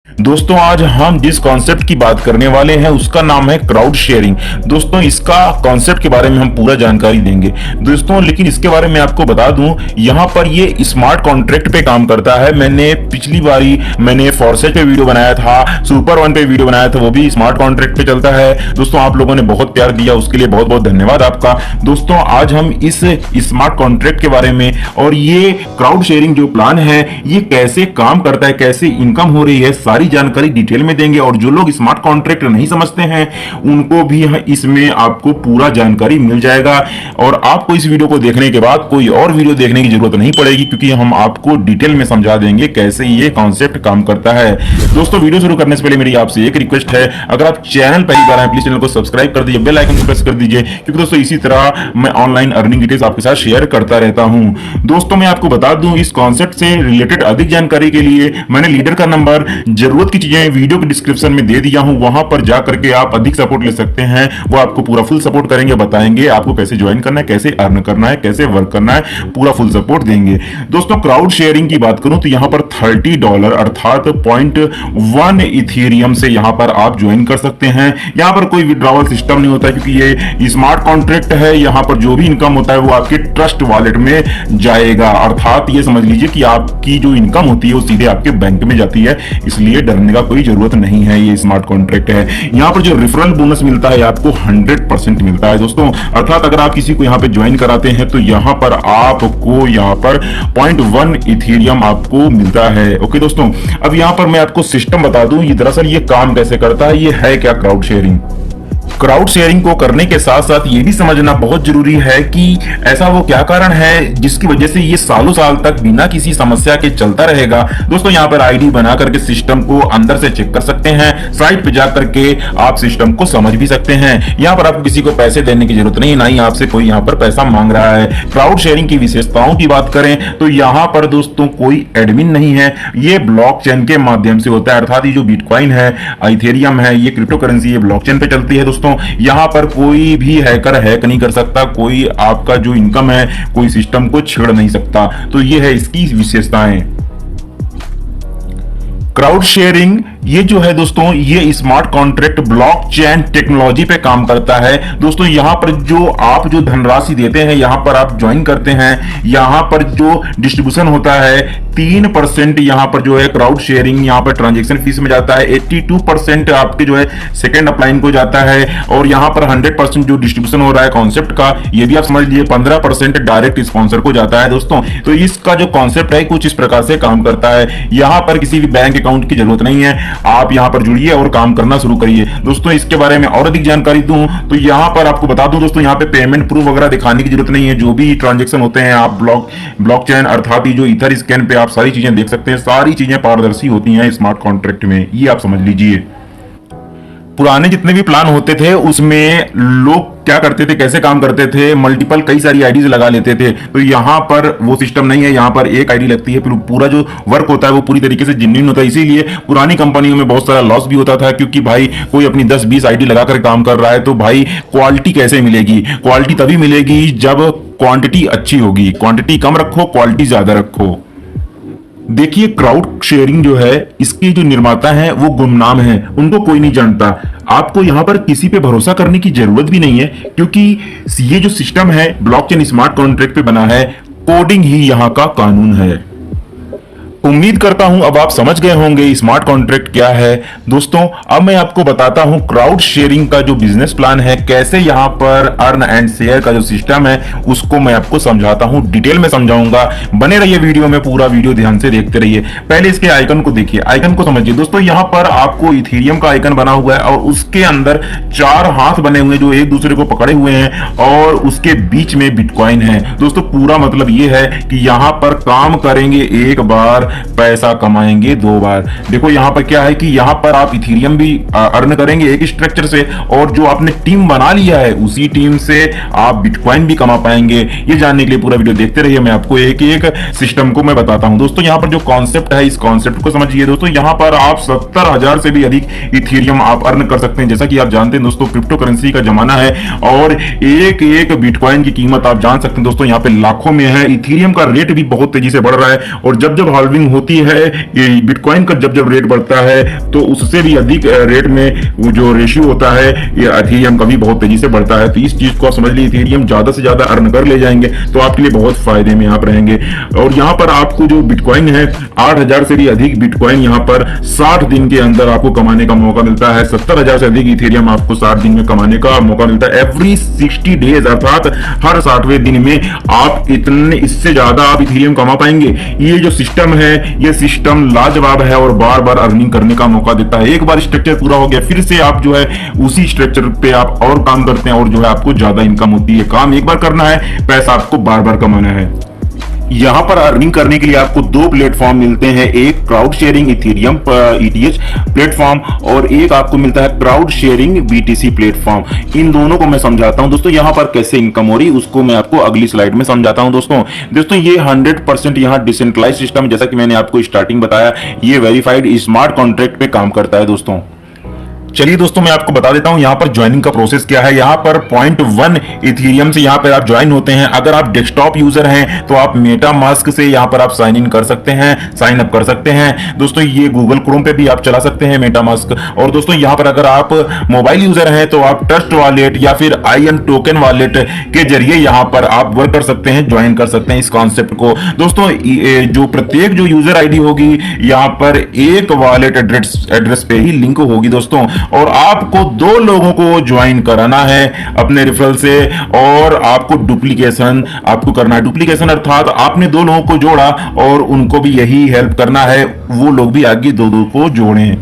दोस्तों आज हम जिस कॉन्सेप्ट की बात करने वाले हैं उसका नाम है क्राउड शेयरिंग। दोस्तों इसका कॉन्सेप्ट के बारे में हम पूरा जानकारी देंगे दोस्तों, लेकिन इसके बारे में आपको बता दूं, यहां पर ये स्मार्ट कॉन्ट्रैक्ट पे काम करता है। मैंने पिछली बारी फॉरसेट पे वीडियो बनाया था, सुपर वन पे वीडियो बनाया था, वो भी स्मार्ट कॉन्ट्रैक्ट पे चलता है। दोस्तों आप लोगों ने बहुत प्यार दिया, उसके लिए बहुत बहुत धन्यवाद आपका। दोस्तों आज हम इस स्मार्ट कॉन्ट्रैक्ट के बारे में और ये क्राउड शेयरिंग जो प्लान है ये कैसे काम करता है, कैसे इनकम हो रही है, सारी जानकारी डिटेल में देंगे। और जो लोग स्मार्ट कॉन्ट्रैक्ट नहीं समझते हैं उनको भी इसमें आपको पूरा जानकारी मिल जाएगा। और आपको इस वीडियो को देखने के बाद कोई और वीडियो देखने की जरूरत नहीं पड़ेगी, क्योंकि हम आपको डिटेल में समझा देंगे कैसे ये कॉन्सेप्ट काम करता है। दोस्तों वीडियो शुरू करने से पहले मेरी आपसे एक रिक्वेस्ट है, अगर आप चैनल पहली बार आए प्लीज चैनल को सब्सक्राइब कर दीजिए, बेल आइकन को प्रेस कर दीजिए, क्योंकि दोस्तों इसी तरह मैं ऑनलाइन अर्निंग डिटेल्स आपके साथ शेयर करता रहता हूं। दोस्तों मैं आपको बता दूं, इस कॉन्सेप्ट से रिलेटेड अधिक जानकारी के लिए मैंने लीडर का नंबर, जरूरत की चीजें वीडियो के डिस्क्रिप्शन में दे दिया हूं, वहां पर जाकर के आप अधिक सपोर्ट ले सकते हैं। वो आपको पूरा फुल सपोर्ट करेंगे, बताएंगे आपको कैसे ज्वाइन करना है, कैसे अर्न करना है, कैसे वर्क करना है, पूरा फुल सपोर्ट देंगे। दोस्तों क्राउड शेयरिंग की बात करूं तो यहां पर $30 अर्थात 0.1 इथेरियम से यहां पर आप ज्वाइन कर सकते हैं। यहां पर कोई विड्रॉवल सिस्टम नहीं होता, क्योंकि ये स्मार्ट कॉन्ट्रैक्ट है। यहां पर जो भी इनकम होता है वो आपके ट्रस्ट वॉलेट में जाएगा, अर्थात ये समझ लीजिए कि आपकी जो इनकम होती है वो सीधे आपके बैंक में जाती है, इसलिए डरने का कोई जरूरत नहीं है। ये स्मार्ट कॉन्ट्रैक्ट है। यहां पर जो रेफरल बोनस मिलता है आपको 100% मिलता है दोस्तों, अर्थात अगर आप किसी को यहां पे ज्वाइन कराते हैं तो यहां पर आपको यहां पर 0.1 इथेरियम आपको मिलता है। ओके दोस्तों, अब यहां पर मैं आपको सिस्टम बता दूं, ये दरअसल ये काम कैसे करता है, ये है क्या क्राउड शेयरिंग। क्राउड शेयरिंग को करने के साथ साथ ये भी समझना बहुत जरूरी है कि ऐसा वो क्या कारण है जिसकी वजह से ये सालों साल तक बिना किसी समस्या के चलता रहेगा। दोस्तों यहाँ पर आईडी बना करके सिस्टम को अंदर से चेक कर सकते हैं, साइट पे जाकर के आप सिस्टम को समझ भी सकते हैं। यहाँ पर आपको किसी को पैसे देने की जरूरत नहीं, ना ही आपसे कोई यहाँ पर पैसा मांग रहा है। क्राउड शेयरिंग की विशेषताओं की बात करें तो यहाँ पर दोस्तों कोई एडमिन नहीं है, ये ब्लॉकचेन के माध्यम से होता है, अर्थात ये जो बिटकॉइन है, इथेरियम है, ये क्रिप्टो करेंसी ये ब्लॉकचेन पे चलती है। दोस्तों यहां पर कोई भी हैकर हैक नहीं कर सकता, कोई आपका जो इनकम है कोई सिस्टम को छेड़ नहीं सकता। तो ये है इसकी विशेषताएं। क्राउड शेयरिंग ये जो है दोस्तों ये स्मार्ट कॉन्ट्रैक्ट ब्लॉकचेन टेक्नोलॉजी पे काम करता है। दोस्तों यहां पर जो आप जो धनराशि देते हैं, यहां पर आप ज्वाइन करते हैं, यहां पर जो डिस्ट्रीब्यूशन होता है 3% यहां पर जो है क्राउड शेयरिंग यहां पर ट्रांजैक्शन फीस में जाता है, 82% आपके जो है सेकंड अपलाइन को जाता है, और यहां पर 100% जो डिस्ट्रीब्यूशन हो रहा है कॉन्सेप्ट का, ये भी आप समझ लीजिए 15% डायरेक्ट स्पॉन्सर को जाता है। दोस्तों तो इसका जो कॉन्सेप्ट है कुछ इस प्रकार से काम करता है। यहां पर किसी भी बैंक अकाउंट की जरूरत नहीं है, आप यहां पर जुड़िए और काम करना शुरू करिए। दोस्तों इसके बारे में और अधिक जानकारी दूं तो यहां पर आपको बता दूं दोस्तों, यहां पे पेमेंट प्रूफ वगैरह दिखाने की जरूरत नहीं है। जो भी ट्रांजैक्शन होते हैं आप ब्लॉकचेन अर्थात जो ईथर स्कैन पे आप सारी चीजें देख सकते हैं, सारी चीजें पारदर्शी होती हैं स्मार्ट कॉन्ट्रैक्ट में, ये आप समझ लीजिए। पुराने जितने भी प्लान होते थे उसमें लोग क्या करते थे, कैसे काम करते थे, मल्टीपल कई सारी आईडीज लगा लेते थे। तो यहां पर वो सिस्टम नहीं है, यहां पर एक आईडी लगती है, फिर पूरा जो वर्क होता है वो पूरी तरीके से जेन्युइन होता है। इसीलिए पुरानी कंपनियों में बहुत सारा लॉस भी होता था, क्योंकि भाई कोई अपनी 10-20 आईडी लगाकर काम कर रहा है तो भाई क्वालिटी कैसे मिलेगी। क्वालिटी तभी मिलेगी जब क्वांटिटी अच्छी होगी, क्वांटिटी कम रखो क्वालिटी ज्यादा रखो। देखिए क्राउड शेयरिंग जो है इसके जो निर्माता हैं वो गुमनाम हैं, उनको कोई नहीं जानता। आपको यहां पर किसी पे भरोसा करने की जरूरत भी नहीं है, क्योंकि ये जो सिस्टम है ब्लॉकचेन स्मार्ट कॉन्ट्रैक्ट पे बना है, कोडिंग ही यहां का कानून है। उम्मीद करता हूं अब आप समझ गए होंगे स्मार्ट कॉन्ट्रैक्ट क्या है। दोस्तों अब मैं आपको बताता हूं क्राउड शेयरिंग का जो बिजनेस प्लान है, कैसे यहां पर अर्न एंड शेयर का जो सिस्टम है उसको मैं आपको समझाता हूं, डिटेल में समझाऊंगा। बने रहिए वीडियो में, पूरा वीडियो ध्यान से देखते रहिए। पहले इसके आइकन को देखिए, आइकन को समझिए। दोस्तों यहां पर आपको इथेरियम का आइकन बना हुआ है और उसके अंदर 4 हाथ बने हुए जो एक दूसरे को पकड़े हुए हैं और उसके बीच में बिटकॉइन है। दोस्तों पूरा मतलब ये है कि यहां पर काम करेंगे एक बार, पैसा कमाएंगे 2 बार। देखो यहां पर क्या है कि यहां पर आप इथेरियम भी अर्न करेंगे एक स्ट्रक्चर से, और जो आपने टीम बना लिया है उसी टीम से आप बिटकॉइन भी कमा पाएंगे। ये जानने के लिए पूरा वीडियो देखते रहिए, मैं आपको एक एक सिस्टम को मैं बताता हूं। दोस्तों यहां पर जो कॉन्सेप्ट है इस कॉन्सेप्ट को समझिए। दोस्तों यहां पर आप 70,000 से भी अधिक इथेरियम आप अर्न कर सकते हैं। जैसा कि आप जानते हैं दोस्तों क्रिप्टो करेंसी का जमाना है और एक एक बिटकॉइन की कीमत आप जान सकते हैं दोस्तों यहाँ पे लाखों में है। इथेरियम का रेट भी बहुत तेजी से बढ़ रहा है और जब जब हाल्विंग अर्निंग होती है। ये बिटकॉइन का जब जब रेट बढ़ता है तो उससे भी अधिक रेट में वो जो रेशियो होता है ये इथेरियम का भी बहुत तेजी से बढ़ता है। तो इस चीज को समझ लीजिए, इथेरियम ज्यादा से ज्यादा अर्न कर ले जाएंगे तो आपके लिए बहुत फायदे में आप रहेंगे। और यहाँ पर आपको जो बिटकॉइन है 8,000 से भी अधिक बिटकॉइन यहाँ पर 60 दिन के अंदर आपको कमाने का मौका मिलता है। 70,000 से अधिक इथेरियम आपको 60 दिन में कमाने का मौका मिलता है। एवरी 60 डेज अर्थात हर 60वें दिन में आप इतने, इससे ज्यादा आप इथेरियम कमा पाएंगे। ये जो सिस्टम है ये सिस्टम लाजवाब है और बार बार अर्निंग करने का मौका देता है। एक बार स्ट्रक्चर पूरा हो गया फिर से आप जो है उसी स्ट्रक्चर पे आप और काम करते हैं और जो है आपको ज्यादा इनकम होती है। काम एक बार करना है, पैसा आपको बार बार कमाना है। यहां पर अर्निंग करने के लिए आपको दो प्लेटफॉर्म मिलते हैं, एक crowd sharing Ethereum ETH platform और एक आपको मिलता है क्राउड शेयरिंग BTC प्लेटफॉर्म। इन दोनों को मैं समझाता हूं दोस्तों, यहां पर कैसे इनकम हो रही उसको मैं आपको अगली स्लाइड में समझाता हूं। दोस्तों ये 100% यहां डिसेंट्रलाइज्ड सिस्टम, जैसा कि मैंने आपको स्टार्टिंग बताया, ये वेरीफाइड स्मार्ट कॉन्ट्रैक्ट पे काम करता है दोस्तों। चलिए दोस्तों मैं आपको बता देता हूं यहां पर ज्वाइनिंग का प्रोसेस क्या है। यहां पर 0.1 इथेरियम से यहां पर आप ज्वाइन होते हैं। अगर आप डेस्कटॉप यूजर हैं तो आप मेटामास्क से यहां पर आप साइन इन कर सकते हैं, साइन अप कर सकते हैं। दोस्तों ये गूगल क्रोम पे भी आप चला सकते हैं मेटामास्क। और दोस्तों यहां पर अगर आप मोबाइल यूजर हैं तो आप ट्रस्ट वॉलेट या फिर IM टोकन वॉलेट के जरिए यहां पर आप वर्क कर सकते हैं, ज्वाइन कर सकते हैं इस कॉन्सेप्ट को। दोस्तों जो प्रत्येक जो यूजर आईडी होगी यहां पर एक वॉलेट एड्रेस पे ही लिंक होगी दोस्तों, और आपको दो लोगों को ज्वाइन कराना है अपने रेफरल से। और आपको डुप्लीकेशन आपको करना है, डुप्लीकेशन अर्थात आपने दो लोगों को जोड़ा और उनको भी यही हेल्प करना है, वो लोग भी आगे दो को जोड़ें।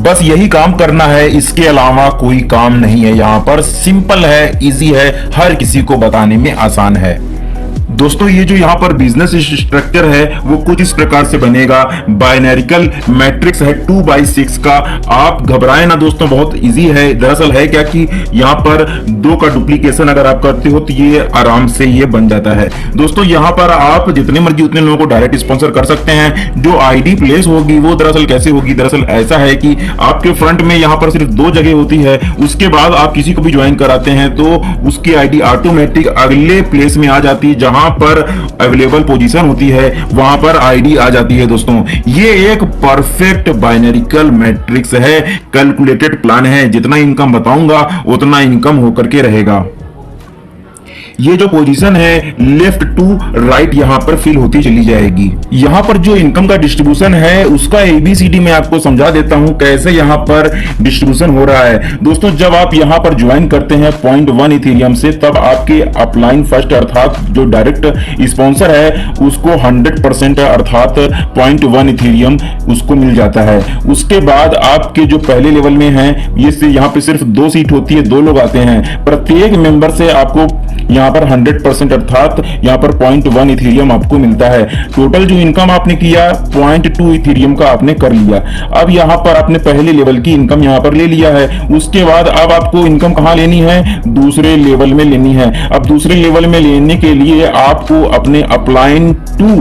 बस यही काम करना है, इसके अलावा कोई काम नहीं है। यहां पर सिंपल है, इजी है, हर किसी को बताने में आसान है। दोस्तों ये जो यहाँ पर बिजनेस स्ट्रक्चर है वो कुछ इस प्रकार से बनेगा। बाइनरिकल मैट्रिक्स है 2/6 का। आप घबराएं ना दोस्तों, बहुत इजी है। दरअसल है क्या कि यहाँ पर 2 का डुप्लीकेशन अगर आप करते हो तो ये आराम से ये बन जाता है। दोस्तों यहाँ पर आप जितने मर्जी उतने लोगों को डायरेक्ट स्पॉन्सर कर सकते हैं। जो आईडी प्लेस होगी वो दरअसल कैसे होगी, दरअसल ऐसा है कि आपके फ्रंट में यहाँ पर सिर्फ 2 जगह होती है, उसके बाद आप किसी को भी ज्वाइन कराते हैं तो उसकी आईडी ऑटोमेटिक अगले प्लेस में आ जाती है, जहां पर अवेलेबल पोजीशन होती है वहां पर आईडी आ जाती है। दोस्तों ये एक परफेक्ट बाइनरिकल मैट्रिक्स है, कैलकुलेटेड प्लान है। जितना इनकम बताऊंगा उतना इनकम होकर के रहेगा। ये जो पोजीशन है लेफ्ट टू राइट यहां पर फिल होती चली जाएगी। यहां पर जो इनकम का डिस्ट्रीब्यूशन है उसका ABCD मैं आपको समझा देता हूं कैसे यहां पर डिस्ट्रीब्यूशन हो रहा है। दोस्तों जब आप यहां पर ज्वाइन करते हैं 0.1 इथेरियम से, तब आपके अपलाइन फर्स्ट अर्थात जो डायरेक्ट स्पॉन्सर है उसको 100% अर्थात 0.1 इथेरियम उसको मिल जाता है। उसके बाद आपके जो पहले लेवल में है ये से यहां पे सिर्फ 2 सीट होती है, 2 लोग आते हैं। प्रत्येक मेंबर से आपको यहाँ पर 100% अर्थात यहाँ पर 0.1 इथेरियम आपको मिलता है। टोटल जो इनकम आपने किया 0.2 इथेरियम का आपने कर लिया। अब यहाँ पर आपने पहले लेवल की इनकम यहाँ पर ले लिया है। उसके बाद अब आपको इनकम कहाँ लेनी है, दूसरे लेवल में लेनी है। अब दूसरे लेवल में लेने के लिए आपको अपने अपलाइन 2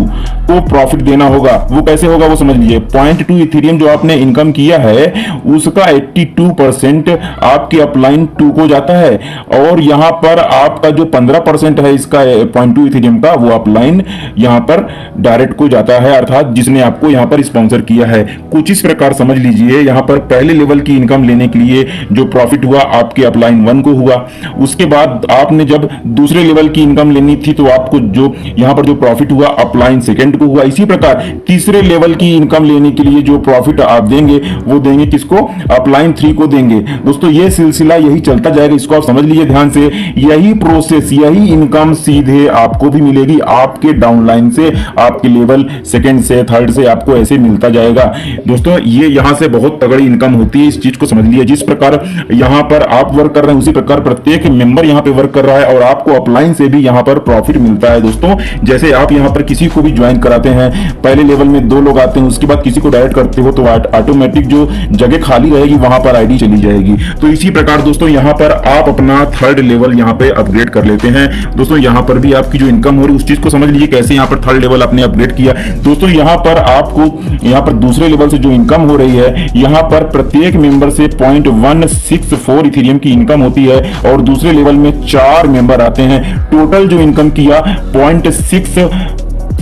को प्रॉफिट देना होगा। वो कैसे होगा वो समझ लीजिए। 0.2 इथेरियम जो आपने इनकम किया है उसका 82% आपके अपलाइन 2 को जाता है, और यहाँ पर आपका जो 15% है इसका 0.2 इथेरियम का वो अपलाइन यहाँ पर डायरेक्ट को जाता है, अर्थात जिसने आपको यहाँ पर स्पॉन्सर किया है। कुछ इस प्रकार समझ लीजिए, यहाँ पर पहले लेवल की इनकम लेने के लिए जो प्रॉफिट हुआ आपके अपलाइन 1 को हुआ। उसके बाद आपने जब दूसरे लेवल की इनकम लेनी थी तो आपको जो यहाँ पर जो प्रॉफिट हुआ अपलाइन सेकंड को हुआ। इसी प्रकार तीसरे लेवल की इनकम लेने के लिए जो प्रॉफिट आप देंगे वो देंगे किसको, अपलाइन 3 को देंगे। दोस्तों ये सिलसिला यही चलता जाएगा, इसको आप समझ लीजिए ध्यान से। यही प्रोसेस, यही इनकम सीधे आपको भी मिलेगी आपके डाउनलाइन से, आपके लेवल सेकंड से थर्ड से आपको ऐसे मिलता जाएगा। दोस्तों ये यहां से बहुत तगड़ी इनकम होती है, इस चीज को समझ लीजिए। जिस प्रकार यहां पर आप वर्क कर रहे हैं उसी प्रकार प्रत्येक मेंबर यहां पे वर्क कर रहा है और आपको अपलाइन से भी यहां पर प्रॉफिट मिलता है। दोस्तों जैसे आप यहां पर किसी को भी ज्वाइन कराते हैं, पहले लेवल में 2 लोग आते हैं, उसके बाद किसी को डायरेक्ट करते हो तो ऑटोमेटिक जो जगह खाली रहेगी वहां पर आईडी चली जाएगी। तो इसी प्रकार दोस्तों यहां पर आप अपना थर्ड लेवल यहां पे अपग्रेड कर लेते हैं। दोस्तों यहां पर भी आपकी जो इनकम हो रही है उस चीज को समझ लीजिए कैसे यहां पर थर्ड लेवल आपने अपग्रेड किया। दोस्तों यहां पर आपको यहां पर दूसरे लेवल से जो इनकम हो रही है यहां पर प्रत्येक मेंबर से 0.164 इथेरियम की इनकम होती है, और दूसरे लेवल में 4 मेंबर आते हैं। टोटल जो इनकम किया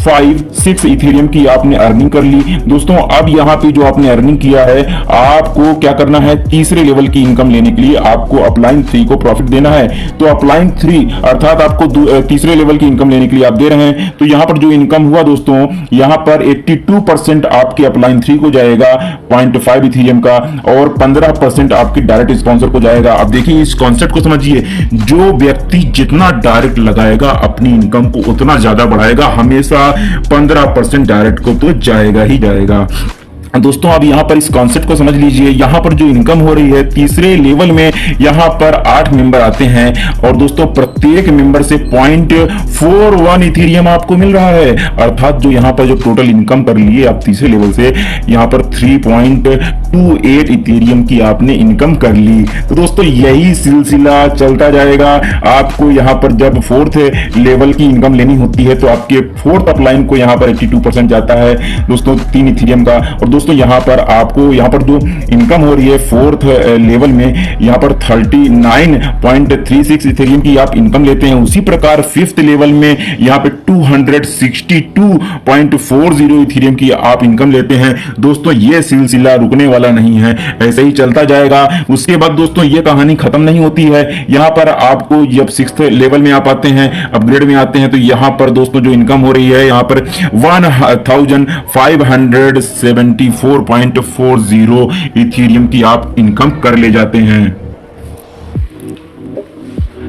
0.56 इथेरियम की आपने अर्निंग कर ली। दोस्तों अब यहाँ पे जो आपने अर्निंग किया है, आपको क्या करना है, तीसरे लेवल की इनकम लेने के लिए आपको अपलाइन 3 को प्रॉफिट देना है। तो अपलाइन 3 अर्थात आपको तीसरे लेवल की इनकम लेने के लिए आप दे रहे हैं। तो यहाँ पर जो इनकम हुआ दोस्तों, यहाँ पर 82% आपके अपलाइन 3 को जाएगा 0.5 इथेरियम का, और 15% आपके डायरेक्ट स्पॉन्सर को जाएगा। अब देखिए इस कॉन्सेप्ट को समझिए, जो व्यक्ति जितना डायरेक्ट लगाएगा अपनी इनकम को उतना ज्यादा बढ़ाएगा। हमेशा 15% डायरेक्ट को तो जाएगा ही जाएगा। दोस्तों अब यहाँ पर इस कॉन्सेप्ट को समझ लीजिए। यहाँ पर जो इनकम हो रही है तीसरे लेवल में, यहाँ पर 8 मेंबर आते हैं, और दोस्तों प्रत्येक मेंबर से 0.41 इथेरियम आपको मिल रहा है। अर्थात जो यहाँ पर जो टोटल इनकम कर लिए आप तीसरे लेवल से, यहाँ पर 3.28 इथेरियम की आपने इनकम कर ली। तो दोस्तों यही सिलसिला चलता जाएगा। आपको यहाँ पर जब 4th लेवल की इनकम लेनी होती है तो आपके 4th अपलाइन को यहाँ पर 82% जाता है दोस्तों 3 इथेरियम का। और दोस्तों यहाँ पर आपको यहाँ पर जो इनकम हो रही है 4th लेवल में, यहाँ पर 39.36 इथेरियम की आप इनकम लेते हैं। उसी प्रकार 5th लेवल में यहाँ पे 262.40 इथेरियम की आप इनकम लेते हैं। दोस्तों ये सिलसिला रुकने वाला नहीं है, ऐसे ही चलता जाएगा। उसके बाद दोस्तों ये कहानी खत्म नहीं होती है। यहाँ पर आपको जब 6th लेवल में आप आते हैं, अपग्रेड में आते हैं, तो यहाँ पर दोस्तों जो इनकम हो रही है, यहाँ पर 1574.40 इथेरियम की आप इनकम कर ले जाते हैं।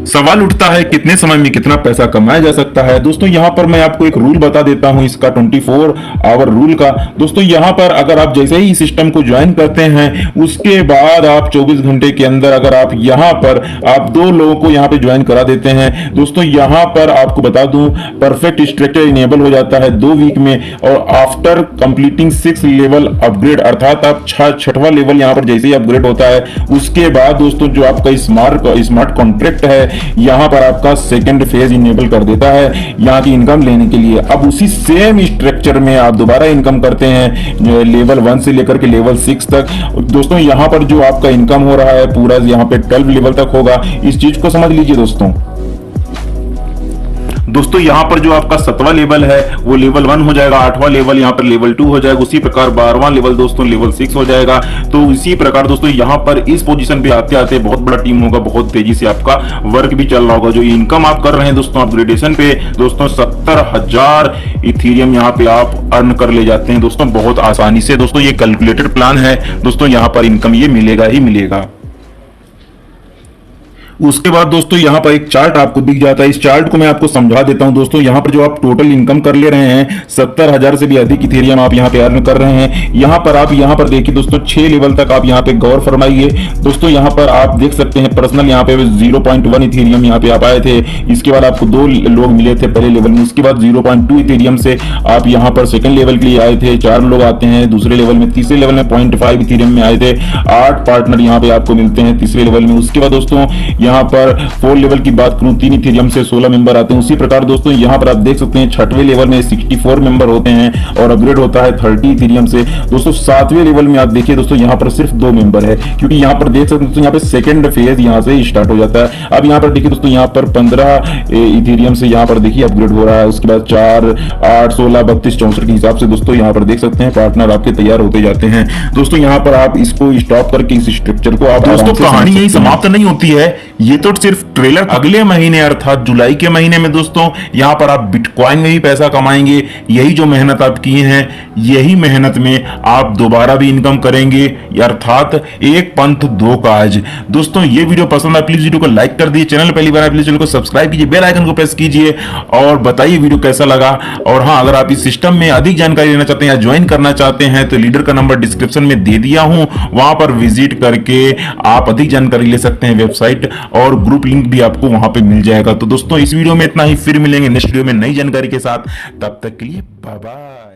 सवाल उठता है कितने समय में कितना पैसा कमाया जा सकता है। दोस्तों यहाँ पर मैं आपको एक रूल बता देता हूं इसका, 24 आवर रूल का। दोस्तों यहाँ पर अगर आप जैसे ही सिस्टम को ज्वाइन करते हैं, उसके बाद आप 24 घंटे के अंदर अगर आप यहाँ पर आप 2 लोगों को यहाँ पे ज्वाइन करा देते हैं, दोस्तों यहाँ पर आपको बता दूं परफेक्ट स्ट्रक्चर इनेबल हो जाता है 2 वीक में। और आफ्टर कंप्लीटिंग 6 लेवल अपग्रेड, अर्थात आप 6वां लेवल यहाँ पर जैसे ही अपग्रेड होता है, उसके बाद दोस्तों जो आपका स्मार्ट कॉन्ट्रैक्ट है, यहां पर आपका सेकंड फेज इनेबल कर देता है यहां की इनकम लेने के लिए। अब उसी सेम स्ट्रक्चर में आप दोबारा इनकम करते हैं लेवल 1 से लेकर के लेवल 6 तक। दोस्तों यहां पर जो आपका इनकम हो रहा है पूरा यहां पे 12 लेवल तक होगा। इस चीज को समझ लीजिए दोस्तों यहाँ पर जो आपका 7वां लेवल है वो लेवल 1 हो जाएगा, 8वां लेवल यहाँ पर लेवल 2 हो जाएगा, उसी प्रकार 12वां लेवल दोस्तों लेवल 6 हो जाएगा। तो इसी प्रकार दोस्तों यहाँ पर इस पोजीशन पे आते आते बहुत बड़ा टीम होगा, बहुत तेजी से आपका वर्क भी चल रहा होगा। जो इनकम आप कर रहे हैं दोस्तों अपग्रेडेशन पे, दोस्तों 70,000 इथेरियम यहाँ पे आप अर्न कर ले जाते हैं दोस्तों बहुत आसानी से। दोस्तों ये कैलकुलेटेड प्लान है दोस्तों, यहाँ पर इनकम ये मिलेगा ही मिलेगा। उसके बाद दोस्तों यहाँ पर एक चार्ट आपको दिख जाता है। इस चार्ट को मैं आपको समझा देता हूं दोस्तों। यहाँ पर जो आप टोटल इनकम कर ले रहे हैं 70,000 से भी अधिक इथेरियम आप यहाँ पे अर्न कर रहे हैं। यहाँ पर आप यहाँ पर देखिए दोस्तों 6 लेवल तक आप यहाँ पे गौर फरमाइए दोस्तों। यहाँ पर आप देख सकते हैं पर्सनल यहाँ पे 0.1 इथेरियम यहाँ पे आप आए थे। इसके बाद आपको 2 लोग मिले थे पहले लेवल में। उसके बाद 0.2 इथेरियम से आप यहाँ पर सेकंड लेवल के लिए आए थे। 4 लोग आते हैं दूसरे लेवल में। तीसरे लेवल में 0.5 इथेरियम में आए थे। 8 पार्टनर यहाँ पे आपको मिलते हैं तीसरे लेवल में। उसके बाद दोस्तों यहाँ पर 4 लेवल की बात करूं 3 इथेरियम से 16 मेंबर आते हैं। उसी प्रकार दोस्तों यहाँ पर आप देख सकते हैं 6वें लेवल में 64 मेंबर होते हैं और अपग्रेड होता है 30 इथेरियम से। दोस्तों 7वें लेवल में आप देखिए दोस्तों यहाँ पर सिर्फ 2 मेंबर है, क्योंकि यहाँ पर देख सकते हैं यहाँ पे सेकंड फेज यहाँ से स्टार्ट हो जाता है। अब यहाँ पर देखिए दोस्तों यहाँ पर 15 इथेरियम से यहाँ पर देखिए अपग्रेड हो रहा है। उसके बाद 4, 8, 16, 32, 64 के हिसाब से दोस्तों यहाँ पर देख सकते हैं पार्टनर आपके तैयार होते जाते हैं। दोस्तों यहाँ पर आप इसको स्टॉप करके इस स्ट्रक्चर को आप दोस्तों कहानी यही समाप्त नहीं होती है, ये तो सिर्फ ट्रेलर। अगले महीने अर्थात जुलाई के महीने में दोस्तों यहाँ पर आप बिटकॉइन में भी पैसा कमाएंगे। यही जो मेहनत आप किए हैं, यही मेहनत में आप दोबारा भी इनकम करेंगे, अर्थात एक पंथ 2 काज। दोस्तों ये वीडियो पसंद है प्लीज वीडियो को लाइक कर दीजिए, चैनल पहली बार प्लीज चैनल को सब्सक्राइब कीजिए, बेल आइकन को प्रेस कीजिए और बताइए वीडियो कैसा लगा। और हाँ, अगर आप इस सिस्टम में अधिक जानकारी लेना चाहते हैं या ज्वाइन करना चाहते हैं तो लीडर का नंबर डिस्क्रिप्शन में दे दिया हूं, वहां पर विजिट करके आप अधिक जानकारी ले सकते हैं। वेबसाइट और ग्रुप लिंक भी आपको वहां पे मिल जाएगा। तो दोस्तों इस वीडियो में इतना ही, फिर मिलेंगे नेक्स्ट वीडियो में नई जानकारी के साथ। तब तक के लिए बाय बाय।